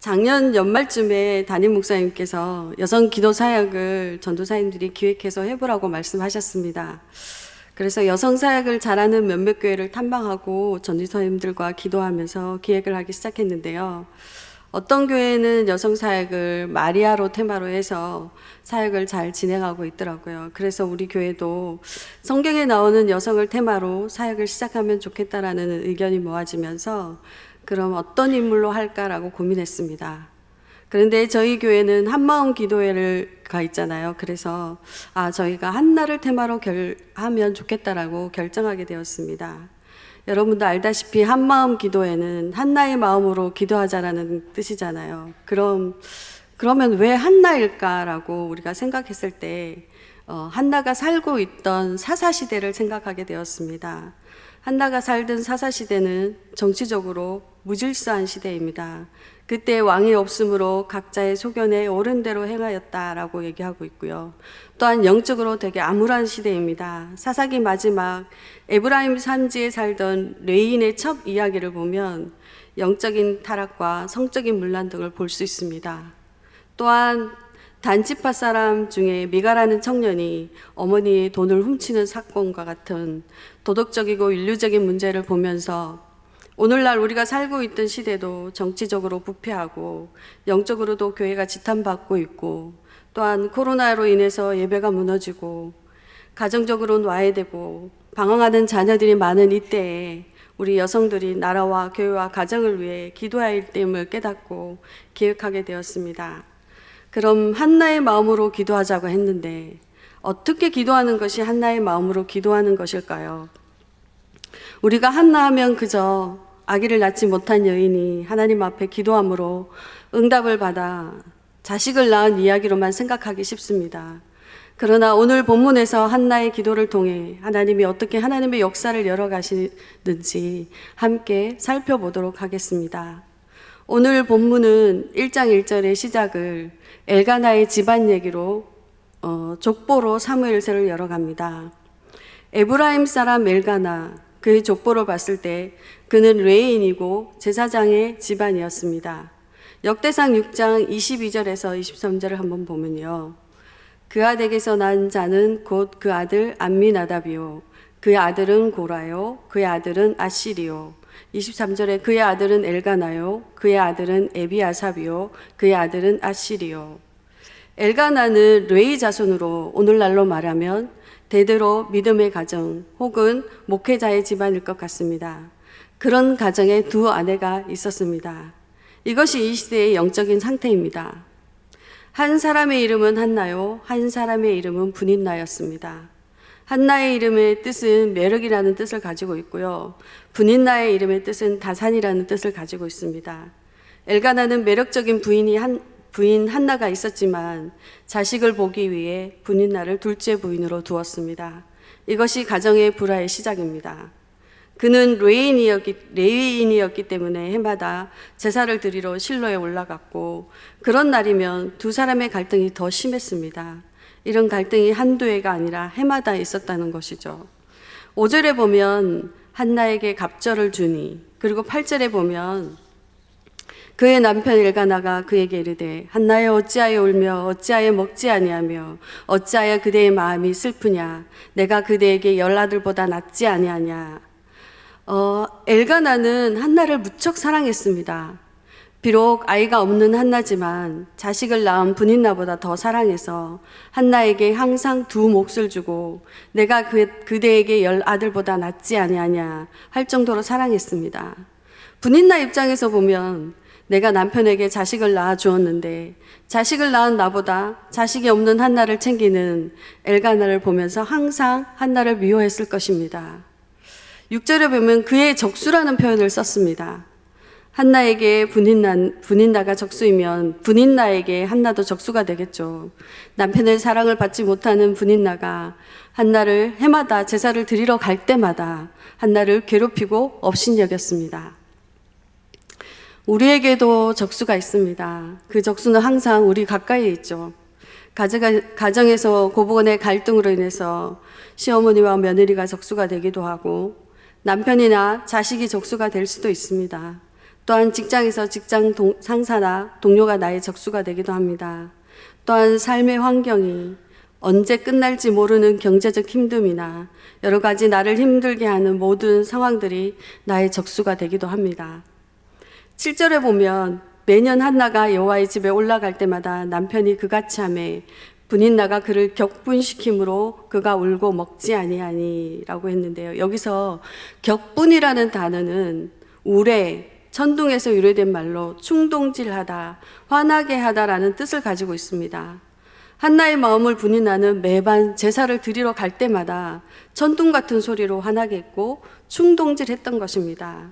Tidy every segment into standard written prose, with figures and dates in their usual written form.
작년 연말쯤에 담임 목사님께서 여성 기도 사역을 전도사님들이 기획해서 해보라고 말씀하셨습니다. 그래서 여성 사역을 잘하는 몇몇 교회를 탐방하고 전도사님들과 기도하면서 기획을 하기 시작했는데요. 어떤 교회는 여성 사역을 마리아로 테마로 해서 사역을 잘 진행하고 있더라고요. 그래서 우리 교회도 성경에 나오는 여성을 테마로 사역을 시작하면 좋겠다라는 의견이 모아지면서 그럼 어떤 인물로 할까라고 고민했습니다. 그런데 저희 교회는 한마음 기도회가 있잖아요. 그래서 저희가 한나를 테마로 하면 좋겠다라고 결정하게 되었습니다. 여러분도 알다시피 한마음 기도회는 한나의 마음으로 기도하자라는 뜻이잖아요. 그러면 왜 한나일까라고 우리가 생각했을 때 한나가 살고 있던 사사시대를 생각하게 되었습니다. 한나가 살던 사사시대는 정치적으로 무질서한 시대입니다. 그때 왕이 없으므로 각자의 소견에 옳은 대로 행하였다라고 얘기하고 있고요. 또한 영적으로 되게 암울한 시대입니다. 사사기 마지막 에브라임 산지에 살던 레인의 첫 이야기를 보면 영적인 타락과 성적인 문란 등을 볼 수 있습니다. 또한 단지파 사람 중에 미가라는 청년이 어머니의 돈을 훔치는 사건과 같은 도덕적이고 인류적인 문제를 보면서 오늘날 우리가 살고 있던 시대도 정치적으로 부패하고 영적으로도 교회가 지탄받고 있고 또한 코로나로 인해서 예배가 무너지고 가정적으로는 와해되고 방황하는 자녀들이 많은 이때에 우리 여성들이 나라와 교회와 가정을 위해 기도해야 됨을 깨닫고 기획하게 되었습니다. 그럼 한나의 마음으로 기도하자고 했는데 어떻게 기도하는 것이 한나의 마음으로 기도하는 것일까요? 우리가 한나 하면 그저 아기를 낳지 못한 여인이 하나님 앞에 기도함으로 응답을 받아 자식을 낳은 이야기로만 생각하기 쉽습니다. 그러나 오늘 본문에서 한나의 기도를 통해 하나님이 어떻게 하나님의 역사를 열어가시는지 함께 살펴보도록 하겠습니다. 오늘 본문은 1장 1절의 시작을 엘가나의 집안 얘기로 족보로 사무엘서를 열어갑니다. 에브라임 사람 엘가나, 그의 족보를 봤을 때 그는 레인이고 제사장의 집안이었습니다. 역대상 6장 22절에서 23절을 한번 보면요. 그아덱에서 난 자는 곧 그 아들 암미나답이요, 그의 아들은 고라요, 그의 아들은 아시리요. 23절에 그의 아들은 엘가나요, 그의 아들은 에비아삽이요, 그의 아들은 아시리요. 엘가나는 레위 자손으로 오늘날로 말하면 대대로 믿음의 가정 혹은 목회자의 집안일 것 같습니다. 그런 가정에 두 아내가 있었습니다. 이것이 이 시대의 영적인 상태입니다. 한 사람의 이름은 한나요, 한 사람의 이름은 분인나였습니다. 한나의 이름의 뜻은 매력이라는 뜻을 가지고 있고요. 분인나의 이름의 뜻은 다산이라는 뜻을 가지고 있습니다. 엘가나는 매력적인 부인 한나가 있었지만 자식을 보기 위해 분인나를 둘째 부인으로 두었습니다. 이것이 가정의 불화의 시작입니다. 그는 레위인이었기 때문에 해마다 제사를 드리러 실로에 올라갔고 그런 날이면 두 사람의 갈등이 더 심했습니다. 이런 갈등이 한두 해가 아니라 해마다 있었다는 것이죠. 5절에 보면 한나에게 갑절을 주니, 그리고 8절에 보면 그의 남편 엘가나가 그에게 이르되 한나여 어찌하여 울며 어찌하여 먹지 아니하며 어찌하여 그대의 마음이 슬프냐, 내가 그대에게 10아들보다 낫지 아니하냐. 엘가나는 한나를 무척 사랑했습니다. 비록 아이가 없는 한나지만 자식을 낳은 분인나보다 더 사랑해서 한나에게 항상 두 몫을 주고 내가 그대에게 10아들보다 낫지 아니하냐 할 정도로 사랑했습니다. 분인나 입장에서 보면 내가 남편에게 자식을 낳아 주었는데 자식을 낳은 나보다 자식이 없는 한나를 챙기는 엘가나를 보면서 항상 한나를 미워했을 것입니다. 6절에 보면 그의 적수라는 표현을 썼습니다. 한나에게 분인나가 적수이면 분인나에게 한나도 적수가 되겠죠. 남편의 사랑을 받지 못하는 분인나가 한나를 해마다 제사를 드리러 갈 때마다 한나를 괴롭히고 업신여겼습니다. 우리에게도 적수가 있습니다. 그 적수는 항상 우리 가까이에 있죠. 가정에서 고부간의 갈등으로 인해서 시어머니와 며느리가 적수가 되기도 하고 남편이나 자식이 적수가 될 수도 있습니다. 또한 직장에서 상사나 동료가 나의 적수가 되기도 합니다. 또한 삶의 환경이 언제 끝날지 모르는 경제적 힘듦이나 여러 가지 나를 힘들게 하는 모든 상황들이 나의 적수가 되기도 합니다. 7절에 보면 매년 한나가 여호와의 집에 올라갈 때마다 남편이 그같이 하매 분인나가 그를 격분시킴으로 그가 울고 먹지 아니하니라고 했는데요. 여기서 격분이라는 단어는 우레, 천둥에서 유래된 말로 충동질하다, 화나게 하다라는 뜻을 가지고 있습니다. 한나의 마음을 분인나는 매번 제사를 드리러 갈 때마다 천둥 같은 소리로 화나게 했고 충동질했던 것입니다.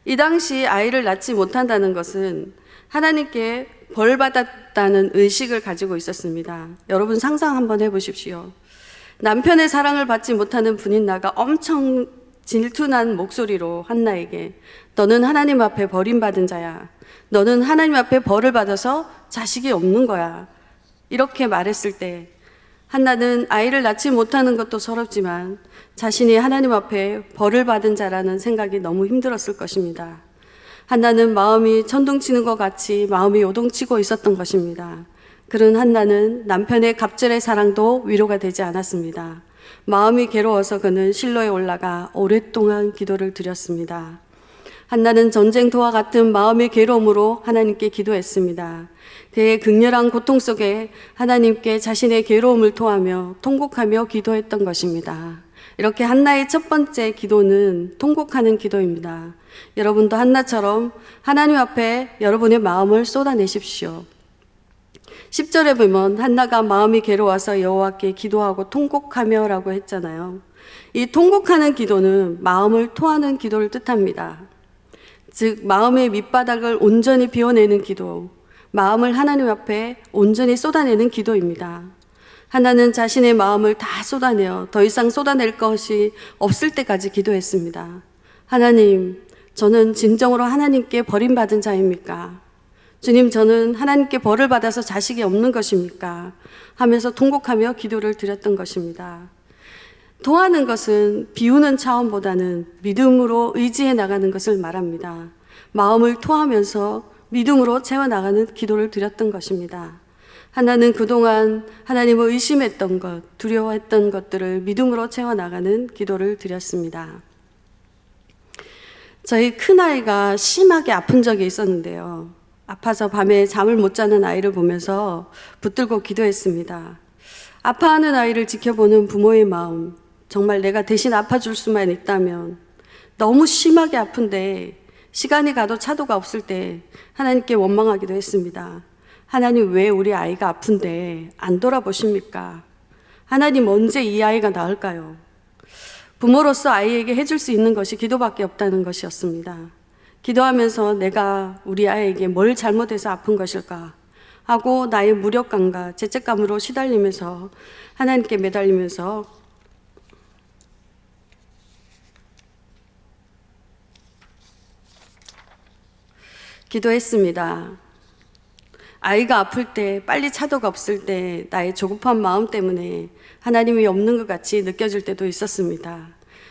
이 당시 아이를 낳지 못한다는 것은 하나님께 벌 받았다는 의식을 가지고 있었습니다. 여러분 상상 한번 해보십시오. 남편의 사랑을 받지 못하는 분인나가 엄청 질투난 목소리로 한나에게 너는 하나님 앞에 버림받은 자야. 너는 하나님 앞에 벌을 받아서 자식이 없는 거야. 이렇게 말했을 때 한나는 아이를 낳지 못하는 것도 서럽지만 자신이 하나님 앞에 벌을 받은 자라는 생각이 너무 힘들었을 것입니다. 한나는 마음이 천둥치는 것 같이 마음이 요동치고 있었던 것입니다. 그런 한나는 남편의 갑절의 사랑도 위로가 되지 않았습니다. 마음이 괴로워서 그는 실로에 올라가 오랫동안 기도를 드렸습니다. 한나는 전쟁터와 같은 마음의 괴로움으로 하나님께 기도했습니다. 그의 극렬한 고통 속에 하나님께 자신의 괴로움을 토하며 통곡하며 기도했던 것입니다. 이렇게 한나의 첫 번째 기도는 통곡하는 기도입니다. 여러분도 한나처럼 하나님 앞에 여러분의 마음을 쏟아내십시오. 10절에 보면 한나가 마음이 괴로워서 여호와께 기도하고 통곡하며 라고 했잖아요. 이 통곡하는 기도는 마음을 토하는 기도를 뜻합니다. 즉 마음의 밑바닥을 온전히 비워내는 기도, 마음을 하나님 앞에 온전히 쏟아내는 기도입니다. 한나는 자신의 마음을 다 쏟아내어 더 이상 쏟아낼 것이 없을 때까지 기도했습니다. 하나님, 저는 진정으로 하나님께 버림받은 자입니까? 주님, 저는 하나님께 벌을 받아서 자식이 없는 것입니까? 하면서 통곡하며 기도를 드렸던 것입니다. 토하는 것은 비우는 차원보다는 믿음으로 의지해 나가는 것을 말합니다. 마음을 토하면서 믿음으로 채워나가는 기도를 드렸던 것입니다. 한나는 그동안 하나님을 의심했던 것, 두려워했던 것들을 믿음으로 채워나가는 기도를 드렸습니다. 저희 큰아이가 심하게 아픈 적이 있었는데요. 아파서 밤에 잠을 못 자는 아이를 보면서 붙들고 기도했습니다. 아파하는 아이를 지켜보는 부모의 마음, 정말 내가 대신 아파줄 수만 있다면, 너무 심하게 아픈데 시간이 가도 차도가 없을 때 하나님께 원망하기도 했습니다. 하나님, 왜 우리 아이가 아픈데 안 돌아보십니까? 하나님, 언제 이 아이가 나을까요? 부모로서 아이에게 해줄 수 있는 것이 기도밖에 없다는 것이었습니다. 기도하면서 내가 우리 아이에게 뭘 잘못해서 아픈 것일까 하고 나의 무력감과 죄책감으로 시달리면서 하나님께 매달리면서 기도했습니다. 아이가 아플 때, 빨리 차도가 없을 때 나의 조급한 마음 때문에 하나님이 없는 것 같이 느껴질 때도 있었습니다.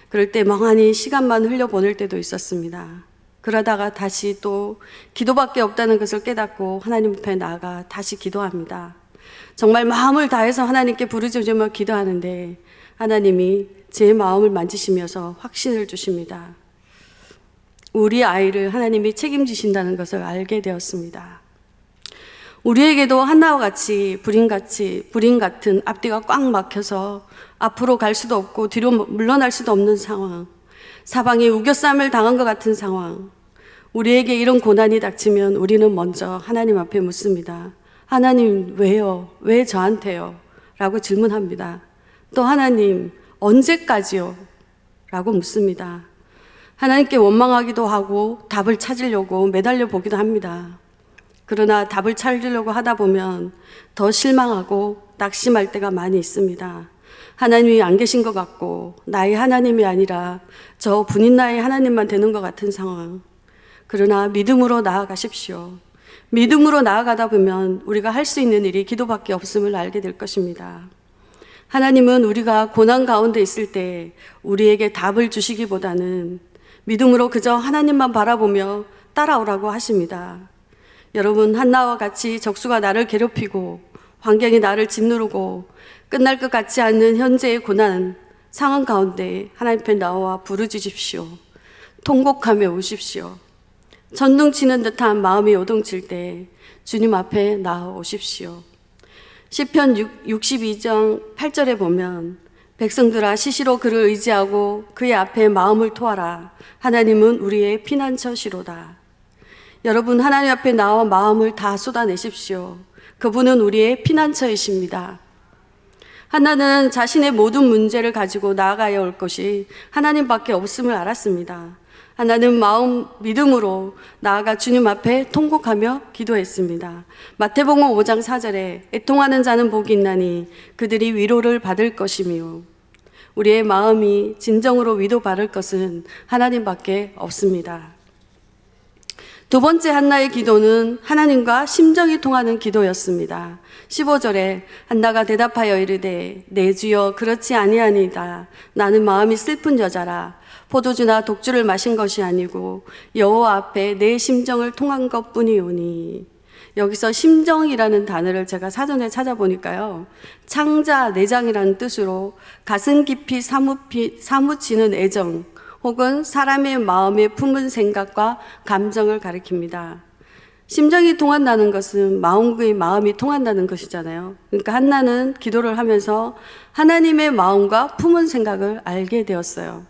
그럴 때 멍하니 시간만 흘려보낼 때도 있었습니다. 그러다가 다시 또 기도밖에 없다는 것을 깨닫고 하나님 앞에 나아가 다시 기도합니다. 정말 마음을 다해서 하나님께 부르짖으며 기도하는데 하나님이 제 마음을 만지시면서 확신을 주십니다. 우리 아이를 하나님이 책임지신다는 것을 알게 되었습니다. 우리에게도 한나와 같이 불임 같은 앞뒤가 꽉 막혀서 앞으로 갈 수도 없고 뒤로 물러날 수도 없는 상황, 사방에 우겨쌈을 당한 것 같은 상황, 우리에게 이런 고난이 닥치면 우리는 먼저 하나님 앞에 묻습니다. 하나님, 왜요? 왜 저한테요? 라고 질문합니다. 또 하나님, 언제까지요? 라고 묻습니다. 하나님께 원망하기도 하고 답을 찾으려고 매달려 보기도 합니다. 그러나 답을 찾으려고 하다 보면 더 실망하고 낙심할 때가 많이 있습니다. 하나님이 안 계신 것 같고 나의 하나님이 아니라 저 분인나의 하나님만 되는 것 같은 상황. 그러나 믿음으로 나아가십시오. 믿음으로 나아가다 보면 우리가 할 수 있는 일이 기도밖에 없음을 알게 될 것입니다. 하나님은 우리가 고난 가운데 있을 때 우리에게 답을 주시기보다는 믿음으로 그저 하나님만 바라보며 따라오라고 하십니다. 여러분, 한나와 같이 적수가 나를 괴롭히고 환경이 나를 짓누르고 끝날 것 같지 않는 현재의 고난 상황 가운데 하나님 앞에 나와 부르짖으십시오. 통곡하며 우십시오. 전둥치는 듯한 마음이 요동칠 때 주님 앞에 나아오십시오. 시편 62장 8절에 보면 백성들아 시시로 그를 의지하고 그의 앞에 마음을 토하라. 하나님은 우리의 피난처시로다. 여러분, 하나님 앞에 나와 마음을 다 쏟아내십시오. 그분은 우리의 피난처이십니다. 한나는 자신의 모든 문제를 가지고 나아가야 올 것이 하나님밖에 없음을 알았습니다. 한나는 믿음으로 나아가 주님 앞에 통곡하며 기도했습니다. 마태복음 5장 4절에 애통하는 자는 복이 있나니 그들이 위로를 받을 것이며, 우리의 마음이 진정으로 위로받을 것은 하나님밖에 없습니다. 두 번째 한나의 기도는 하나님과 심정이 통하는 기도였습니다. 15절에 한나가 대답하여 이르되 내 주여 그렇지 아니하니이다. 나는 마음이 슬픈 여자라. 포도주나 독주를 마신 것이 아니고 여호와 앞에 내 심정을 통한 것뿐이오니. 여기서 심정이라는 단어를 제가 사전에 찾아보니까요, 창자 내장이라는 뜻으로 가슴 깊이 사무치는 애정 혹은 사람의 마음에 품은 생각과 감정을 가리킵니다. 심정이 통한다는 것은 마음과 마음이 통한다는 것이잖아요. 그러니까 한나는 기도를 하면서 하나님의 마음과 품은 생각을 알게 되었어요.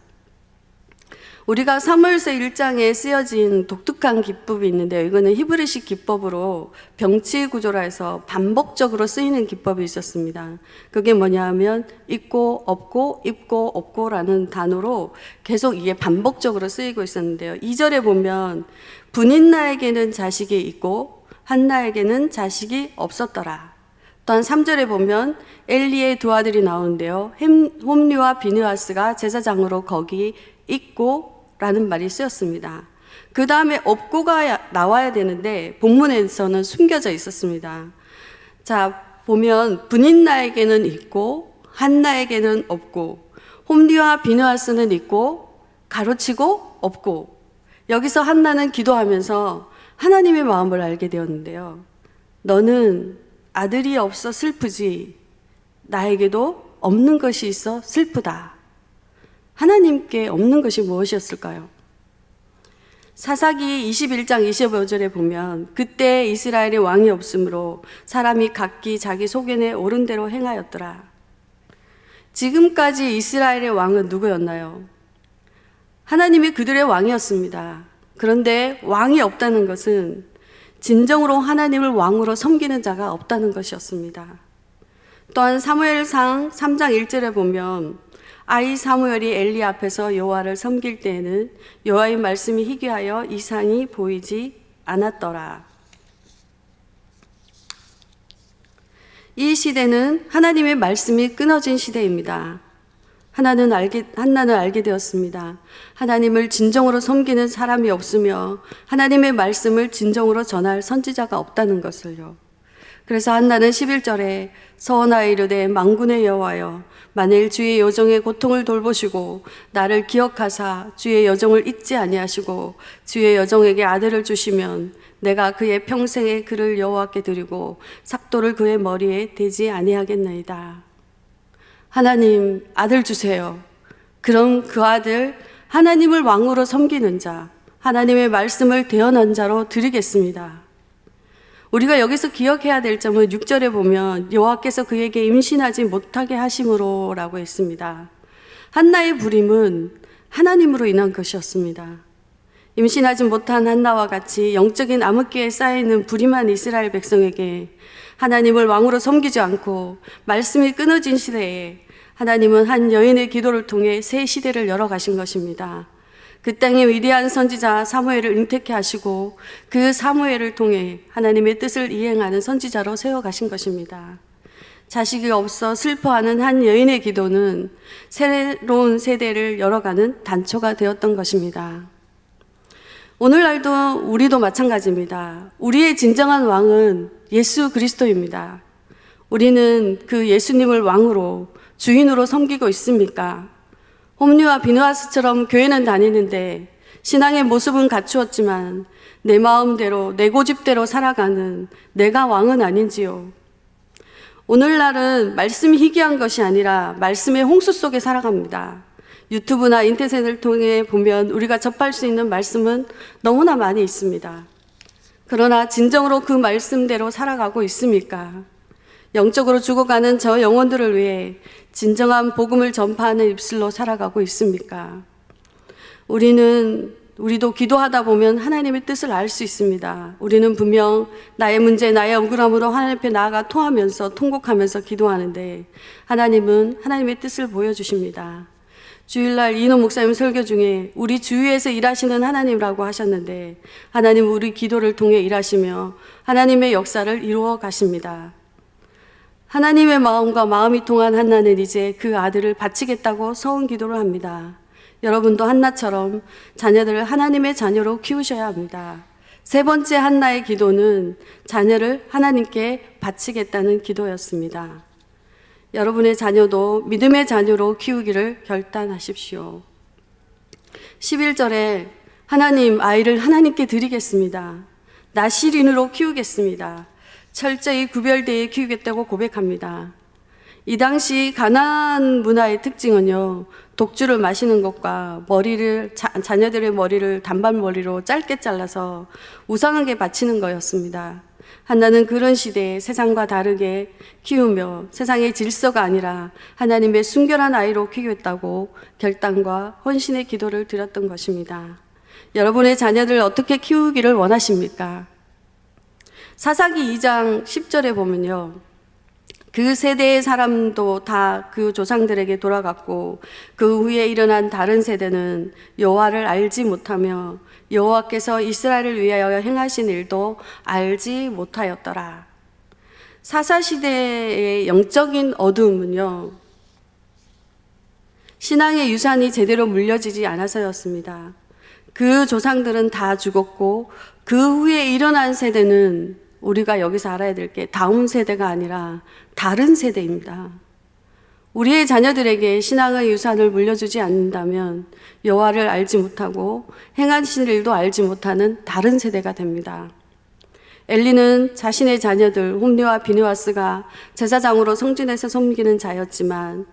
우리가 사무엘서 1장에 쓰여진 독특한 기법이 있는데요. 이거는 히브리식 기법으로 병치 구조라 해서 반복적으로 쓰이는 기법이 있었습니다. 그게 뭐냐 하면 있고 없고 있고 없고라는 단어로 계속 이게 반복적으로 쓰이고 있었는데요. 2절에 보면 분인나에게는 자식이 있고 한나에게는 자식이 없었더라. 또한 3절에 보면 엘리의 두 아들이 나오는데요. 홈리와 비느하스가 제사장으로 거기 있고 라는 말이 쓰였습니다. 그 다음에 없고가 나와야 되는데 본문에서는 숨겨져 있었습니다. 자, 보면 분인나에게는 있고 한나에게는 없고 홈리와 비느하스는 있고 가로치고 없고, 여기서 한나는 기도하면서 하나님의 마음을 알게 되었는데요. 너는 아들이 없어 슬프지 나에게도 없는 것이 있어 슬프다. 하나님께 없는 것이 무엇이었을까요? 사사기 21장 25절에 보면 그때 이스라엘의 왕이 없으므로 사람이 각기 자기 소견에 옳은 대로 행하였더라. 지금까지 이스라엘의 왕은 누구였나요? 하나님이 그들의 왕이었습니다. 그런데 왕이 없다는 것은 진정으로 하나님을 왕으로 섬기는 자가 없다는 것이었습니다. 또한 사무엘상 3장 1절에 보면 아이 사무엘이 엘리 앞에서 여호와를 섬길 때에는 여호와의 말씀이 희귀하여 이상이 보이지 않았더라. 이 시대는 하나님의 말씀이 끊어진 시대입니다. 한나는 알게 되었습니다. 하나님을 진정으로 섬기는 사람이 없으며 하나님의 말씀을 진정으로 전할 선지자가 없다는 것을요. 그래서 한나는 11절에 서원하여 이르되 만군의 여호와여 만일 주의 여종의 고통을 돌보시고 나를 기억하사 주의 여종을 잊지 아니하시고 주의 여종에게 아들을 주시면 내가 그의 평생에 그를 여호와께 드리고 삭도를 그의 머리에 대지 아니하겠나이다. 하나님, 아들 주세요. 그럼 그 아들 하나님을 왕으로 섬기는 자, 하나님의 말씀을 대언한 자로 드리겠습니다. 우리가 여기서 기억해야 될 점은 6절에 보면 여호와께서 그에게 임신하지 못하게 하심으로 라고 했습니다. 한나의 불임은 하나님으로 인한 것이었습니다. 임신하지 못한 한나와 같이 영적인 암흑기에 쌓여있는 불임한 이스라엘 백성에게 하나님을 왕으로 섬기지 않고 말씀이 끊어진 시대에 하나님은 한 여인의 기도를 통해 새 시대를 열어가신 것입니다. 그 땅의 위대한 선지자 사무엘을 잉태케 하시고 그 사무엘을 통해 하나님의 뜻을 이행하는 선지자로 세워가신 것입니다. 자식이 없어 슬퍼하는 한 여인의 기도는 새로운 세대를 열어가는 단초가 되었던 것입니다. 오늘날도 우리도 마찬가지입니다. 우리의 진정한 왕은 예수 그리스도입니다. 우리는 그 예수님을 왕으로 주인으로 섬기고 있습니까? 홈리와 비느하스처럼 교회는 다니는데 신앙의 모습은 갖추었지만 내 마음대로, 내 고집대로 살아가는 내가 왕은 아닌지요. 오늘날은 말씀이 희귀한 것이 아니라 말씀의 홍수 속에 살아갑니다. 유튜브나 인터넷을 통해 보면 우리가 접할 수 있는 말씀은 너무나 많이 있습니다. 그러나 진정으로 그 말씀대로 살아가고 있습니까? 영적으로 죽어가는 저 영혼들을 위해 진정한 복음을 전파하는 입술로 살아가고 있습니까? 우리도 기도하다 보면 하나님의 뜻을 알 수 있습니다. 우리는 분명 나의 문제, 나의 억울함으로 하나님 앞에 나아가 통곡하면서 기도하는데 하나님은 하나님의 뜻을 보여주십니다. 주일날 이인호 목사님 설교 중에 우리 주위에서 일하시는 하나님이라고 하셨는데 하나님은 우리 기도를 통해 일하시며 하나님의 역사를 이루어 가십니다. 하나님의 마음과 마음이 통한 한나는 이제 그 아들을 바치겠다고 서원 기도를 합니다. 여러분도 한나처럼 자녀들을 하나님의 자녀로 키우셔야 합니다. 세 번째 한나의 기도는 자녀를 하나님께 바치겠다는 기도였습니다. 여러분의 자녀도 믿음의 자녀로 키우기를 결단하십시오. 11절에 하나님, 아이를 하나님께 드리겠습니다. 나시린으로 키우겠습니다. 철저히 구별되어 키우겠다고 고백합니다. 이 당시 가나안 문화의 특징은요, 독주를 마시는 것과 자녀들의 머리를 단발머리로 짧게 잘라서 우상에게 바치는 거였습니다. 한나는 그런 시대에 세상과 다르게 키우며 세상의 질서가 아니라 하나님의 순결한 아이로 키우겠다고 결단과 헌신의 기도를 드렸던 것입니다. 여러분의 자녀들 어떻게 키우기를 원하십니까? 사사기 2장 10절에 보면요, 그 세대의 사람도 다 그 조상들에게 돌아갔고 그 후에 일어난 다른 세대는 여호와를 알지 못하며 여호와께서 이스라엘을 위하여 행하신 일도 알지 못하였더라. 사사시대의 영적인 어두움은요, 신앙의 유산이 제대로 물려지지 않아서였습니다. 그 조상들은 다 죽었고 그 후에 일어난 세대는 우리가 여기서 알아야 될 게 다음 세대가 아니라 다른 세대입니다. 우리의 자녀들에게 신앙의 유산을 물려주지 않는다면 여호와를 알지 못하고 행하신 일도 알지 못하는 다른 세대가 됩니다. 엘리는 자신의 자녀들 홈리와 비느하스가 제사장으로 성전에서 섬기는 자였지만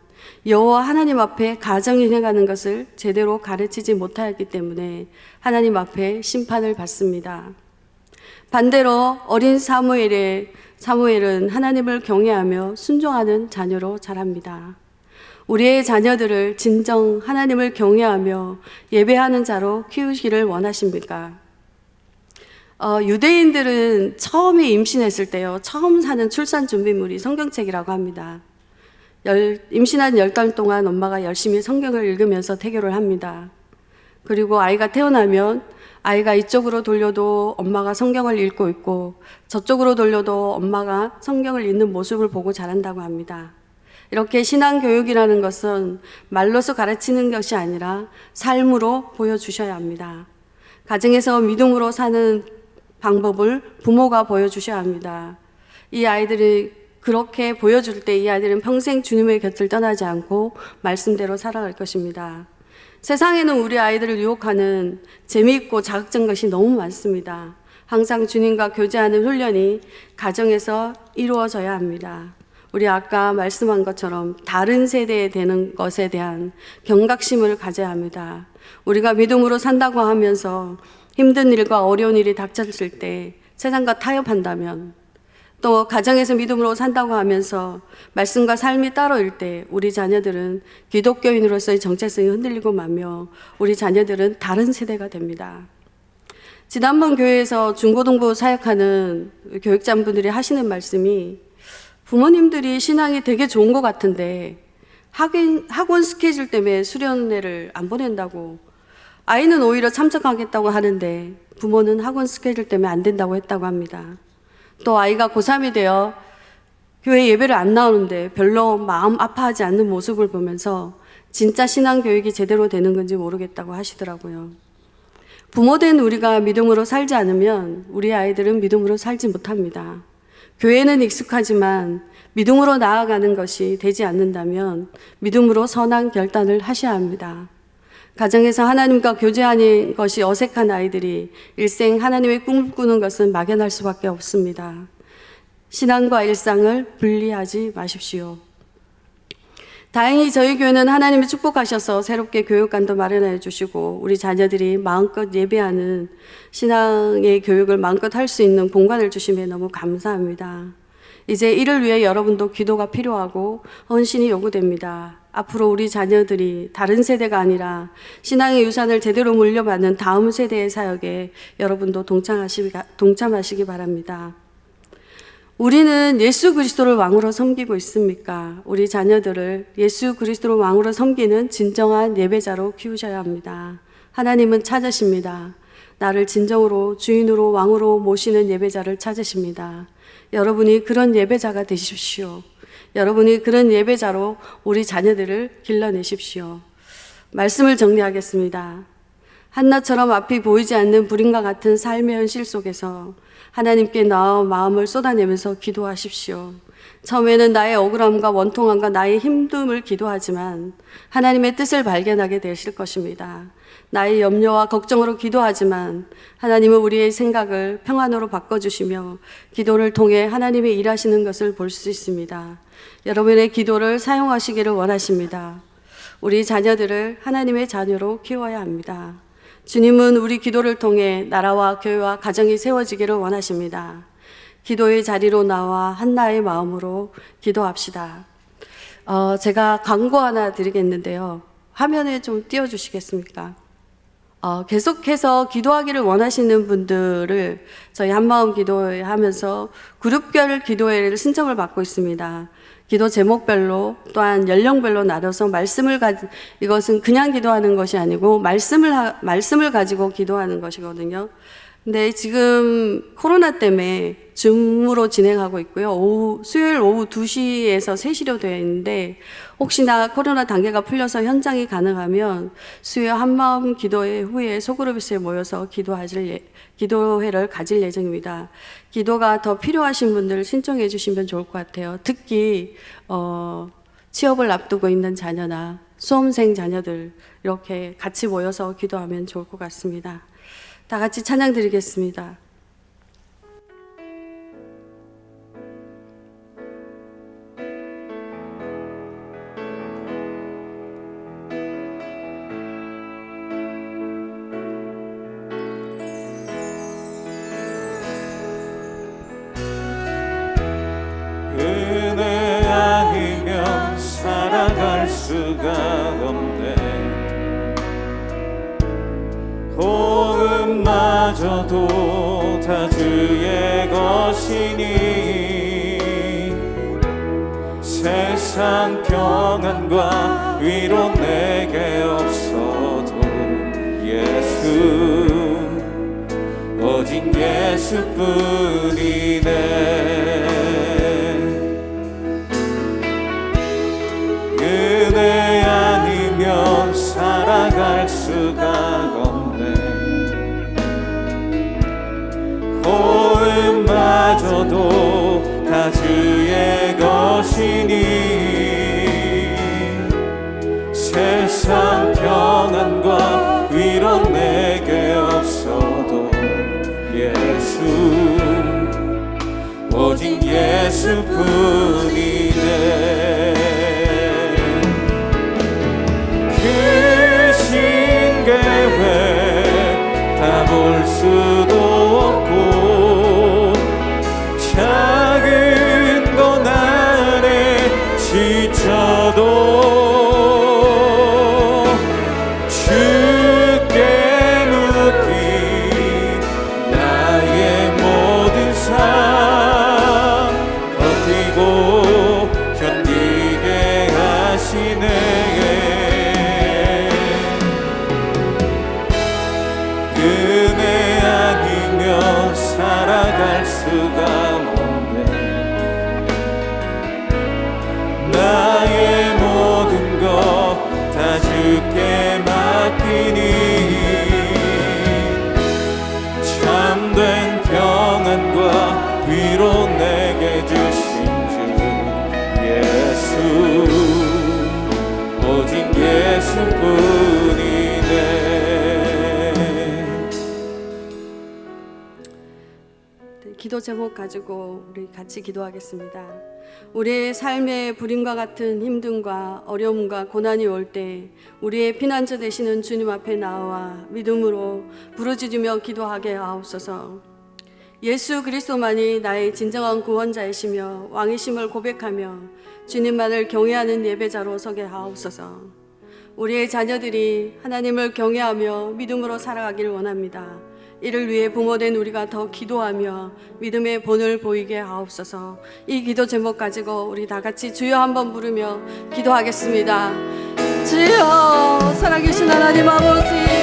여호와 하나님 앞에 가정이 행하는 것을 제대로 가르치지 못하였기 때문에 하나님 앞에 심판을 받습니다. 반대로 어린 사무엘은 하나님을 경외하며 순종하는 자녀로 자랍니다. 우리의 자녀들을 진정 하나님을 경외하며 예배하는 자로 키우시기를 원하십니까? 유대인들은 처음에 임신했을 때요, 처음 사는 출산 준비물이 성경책이라고 합니다. 임신한 10달 동안 엄마가 열심히 성경을 읽으면서 태교를 합니다. 그리고 아이가 태어나면 아이가 이쪽으로 돌려도 엄마가 성경을 읽고 있고 저쪽으로 돌려도 엄마가 성경을 읽는 모습을 보고 자란다고 합니다. 이렇게 신앙교육이라는 것은 말로서 가르치는 것이 아니라 삶으로 보여주셔야 합니다. 가정에서 믿음으로 사는 방법을 부모가 보여주셔야 합니다. 이 아이들이 그렇게 보여줄 때 이 아이들은 평생 주님의 곁을 떠나지 않고 말씀대로 살아갈 것입니다. 세상에는 우리 아이들을 유혹하는 재미있고 자극적인 것이 너무 많습니다. 항상 주님과 교제하는 훈련이 가정에서 이루어져야 합니다. 우리 아까 말씀한 것처럼 다른 세대에 되는 것에 대한 경각심을 가져야 합니다. 우리가 믿음으로 산다고 하면서 힘든 일과 어려운 일이 닥쳤을 때 세상과 타협한다면, 또 가정에서 믿음으로 산다고 하면서 말씀과 삶이 따로일 때 우리 자녀들은 기독교인으로서의 정체성이 흔들리고 마며 우리 자녀들은 다른 세대가 됩니다. 지난번 교회에서 중고등부 사역하는 교육자분들이 하시는 말씀이, 부모님들이 신앙이 되게 좋은 것 같은데 학원 스케줄 때문에 수련회를 안 보낸다고, 아이는 오히려 참석하겠다고 하는데 부모는 학원 스케줄 때문에 안 된다고 했다고 합니다. 또 아이가 고3이 되어 교회 예배를 안 나오는데 별로 마음 아파하지 않는 모습을 보면서 진짜 신앙교육이 제대로 되는 건지 모르겠다고 하시더라고요. 부모된 우리가 믿음으로 살지 않으면 우리 아이들은 믿음으로 살지 못합니다. 교회는 익숙하지만 믿음으로 나아가는 것이 되지 않는다면 믿음으로 선한 결단을 하셔야 합니다. 가정에서 하나님과 교제하는 것이 어색한 아이들이 일생 하나님의 꿈을 꾸는 것은 막연할 수밖에 없습니다. 신앙과 일상을 분리하지 마십시오. 다행히 저희 교회는 하나님이 축복하셔서 새롭게 교육관도 마련해 주시고 우리 자녀들이 마음껏 예배하는 신앙의 교육을 마음껏 할 수 있는 공간을 주심에 너무 감사합니다. 이제 이를 위해 여러분도 기도가 필요하고 헌신이 요구됩니다. 앞으로 우리 자녀들이 다른 세대가 아니라 신앙의 유산을 제대로 물려받는 다음 세대의 사역에 여러분도 동참하시기 바랍니다. 우리는 예수 그리스도를 왕으로 섬기고 있습니까? 우리 자녀들을 예수 그리스도를 왕으로 섬기는 진정한 예배자로 키우셔야 합니다. 하나님은 찾으십니다. 나를 진정으로 주인으로 왕으로 모시는 예배자를 찾으십니다. 여러분이 그런 예배자가 되십시오. 여러분이 그런 예배자로 우리 자녀들을 길러내십시오. 말씀을 정리하겠습니다. 한나처럼 앞이 보이지 않는 불임과 같은 삶의 현실 속에서 하나님께 나와 마음을 쏟아내면서 기도하십시오. 처음에는 나의 억울함과 원통함과 나의 힘듦을 기도하지만 하나님의 뜻을 발견하게 되실 것입니다. 나의 염려와 걱정으로 기도하지만 하나님은 우리의 생각을 평안으로 바꿔주시며 기도를 통해 하나님의 일하시는 것을 볼 수 있습니다. 여러분의 기도를 사용하시기를 원하십니다. 우리 자녀들을 하나님의 자녀로 키워야 합니다. 주님은 우리 기도를 통해 나라와 교회와 가정이 세워지기를 원하십니다. 기도의 자리로 나와 한나의 마음으로 기도합시다. 제가 광고 하나 드리겠는데요. 화면에 좀 띄워주시겠습니까? 계속해서 기도하기를 원하시는 분들을 저희 한마음 기도회 하면서 그룹별 기도회를 신청을 받고 있습니다. 기도 제목별로 또한 연령별로 나눠서 이것은 그냥 기도하는 것이 아니고 말씀을 가지고 기도하는 것이거든요. 근데 지금 코로나 때문에 줌으로 진행하고 있고요. 수요일 오후 2시에서 3시로 되어 있는데 혹시나 코로나 단계가 풀려서 현장이 가능하면 수요 한마음 기도회 후에 소그룹에서 모여서 기도회를 가질 예정입니다. 기도가 더 필요하신 분들 신청해 주시면 좋을 것 같아요. 특히 취업을 앞두고 있는 자녀나 수험생 자녀들 이렇게 같이 모여서 기도하면 좋을 것 같습니다. 다 같이 찬양 드리겠습니다. 은혜 아니면 살아갈 수가 없네. 호흡마저도 다 주의 것이니 세상 평안과 위로 내게 없어도 예수 오직 예수뿐이네. 은혜 아니면 살아갈 수가 없네. 호흡마저도 다 주의 것이니 세상 평안과 위로 내게 없어도 예수 오직 예수뿐이네. 크신 계획 다 볼 수도 없고 작은 것 안에 지쳐도 주께 묻기 나의 모든 삶 버티고 견디게 하시네. 은혜 아니면 살아갈 수가 없네. 나의 모든 것 다 주께 맡기니 참된 평안과 위로 내게 주신 주 예수 오직 예수뿐이네. 기도 제목 가지고 우리 같이 기도하겠습니다. 우리의 삶의 불임과 같은 힘듦과 어려움과 고난이 올 때 우리의 피난처 되시는 주님 앞에 나와 믿음으로 부르짖으며 기도하게 하옵소서. 예수 그리스도만이 나의 진정한 구원자이시며 왕이심을 고백하며 주님만을 경외하는 예배자로 서게 하옵소서. 우리의 자녀들이 하나님을 경외하며 믿음으로 살아가길 원합니다. 이를 위해 부모된 우리가 더 기도하며 믿음의 본을 보이게 하옵소서. 이 기도 제목 가지고 우리 다 같이 주여 한번 부르며 기도하겠습니다. 주여, 살아계신 하나님 아버지,